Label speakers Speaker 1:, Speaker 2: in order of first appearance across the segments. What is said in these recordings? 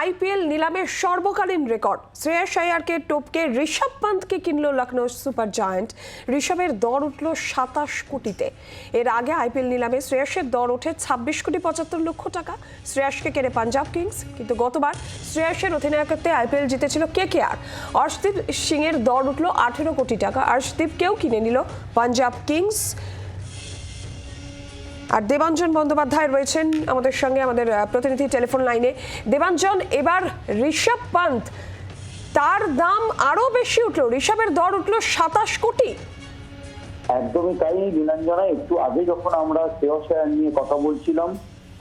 Speaker 1: IPL নিলামের সর্বকালীন record. Shreyas আয়ারকে টপকে ঋষভ পান্তকে কিনল লখনৌ সুপার জায়ান্ট। ঋষভের দর উঠল 27 কোটিতে। এর আগে আইপিএল নিলামে শ্রেয়াসের দর ওঠে 26 কোটি 75 লক্ষ টাকা। শ্রেয়াসকে কেনে পাঞ্জাব কিংস, কিন্তু গতবার শ্রেয়াসের অধিনায়কত্বে আইপিএল জিতেছিল কেকেআর। অর্শদীপ সিংয়ের দর উঠল 18 কোটি টাকা। অর্শদীপকেও কিনে নিল পাঞ্জাব কিংস। আর দেবাঞ্জন বন্দ্যোপাধ্যায় রয়েছেন আমাদের সঙ্গে, আমাদের প্রতিনিধি টেলিফোন লাইনে। দেবাঞ্জন, এবার ঋষভ পান্ত, তার দাম আরো বেশি উঠলো, ঋষভের দর উঠলো 27 কোটি।
Speaker 2: একদমই তাই নীলাঞ্জনা, একটু আগে যখন আমরা শ্রেয়াস আয়ার নিয়ে কথা বলছিলাম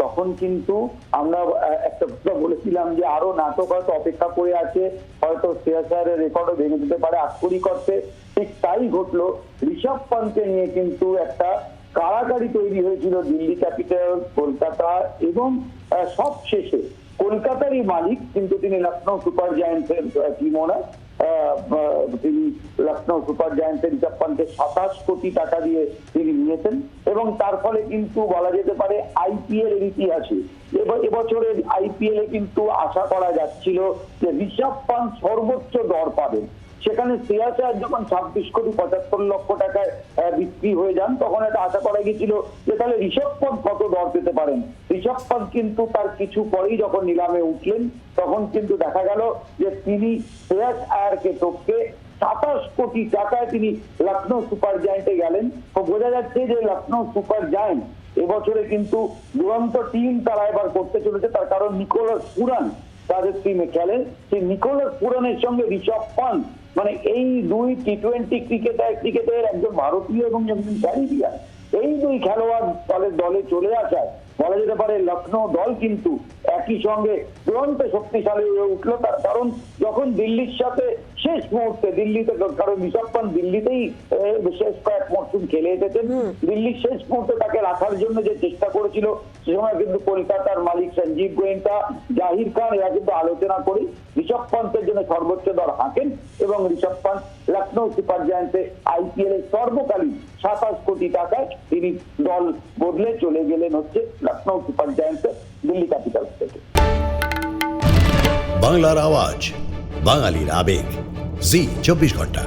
Speaker 2: তখন কিন্তু আমরা একটা বলেছিলাম যে আরো নাটক হয়তো অপেক্ষা করে আছে, হয়তো শ্রেয়াস আয়ারের রেকর্ডও ভেঙে দিতে পারে আক্ষরিক করতে। ঠিক তাই ঘটলো। ঋষভ পান্তকে নিয়ে কিন্তু একটা কারাকারি তৈরি হয়েছিল দিল্লি ক্যাপিটাল, কলকাতা এবং সব শেষে কলকাতারই মালিক, কিন্তু তিনি লখনৌ সুপার জায়ান্টসের টিম ওনার। তিনি লখনৌ সুপার জায়ান্টসের ঋষভ পান্তকে 27 কোটি টাকা দিয়ে তিনি নিয়েছেন এবং তার ফলে কিন্তু বলা যেতে পারে আইপিএল এর ইতিহাসে এবছরের আইপিএল এ কিন্তু আশা করা যাচ্ছিল যে ঋষভ পান্ত সর্বোচ্চ দর পাবেন। সেখানে শ্রেয়াস আয়ার যখন 26 কোটি 75 লক্ষ টাকায় বিক্রি হয়ে যান, তখন এটা আশা করা গেছিল যে তাহলে ঋষভ পান্ত কত দর পেতে পারেন। ঋষভ পান্ত কিন্তু তার কিছু পরেই যখন নিলামে উঠলেন তখন কিন্তু দেখা গেল যে তিনি শ্রেয়াস আয়ারকে টপকে 27 কোটি টাকায় তিনি লখনৌ সুপার জায়ান্টে গেলেন। তো বোঝা যাচ্ছে যে লখনৌ সুপার জায়ান্ট এবছরে কিন্তু দুরন্ত টিম তারা এবার করতে চলেছে। তার কারণ নিকোলাস পুরান তাদের টিমে খেলেন। সেই নিকোলাস পুরানের সঙ্গে ঋষভ পান্ত, মানে এই দুই টি-20 ক্রিকেটের একজন ভারতীয় এবং একজন ক্যারিবিয়ান, এই দুই খেলোয়াড় দলে চলে আসায় বলা যেতে পারে লখনৌ দল কিন্তু একই সঙ্গে দুরন্ত শক্তিশালী হয়ে উঠলো। তার কারণ যখন দিল্লির সাথে শেষ মুহূর্তে দিল্লিতে, কারণ ঋষভ পান্ত দিল্লিতেই শেষ কয়েক মরশুম খেলে এসেছেন, দিল্লির শেষ মুহূর্তে তাকে রাখার জন্য যে চেষ্টা করেছিল সে সময় কিন্তু কলকাতার মালিক সঞ্জীব গোয়েঙ্কা, জাহির খান এরা কিন্তু আলোচনা করে ঋষভ পান্তের জন্য সর্বোচ্চ দর হাঁকেন এবং ঋষভ পান্ত লখনৌ সুপার জায়ান্টে আইপিএল এর সর্বকালীন 27 কোটি টাকায় তিনি দল বদলে চলে গেলেন হচ্ছে লখনৌ সুপার জায়ান্টে দিল্লি ক্যাপিটালস থেকে।
Speaker 3: বাংলার আওয়াজ, বাঙালির আবেগ, জি 24 ঘন্টা।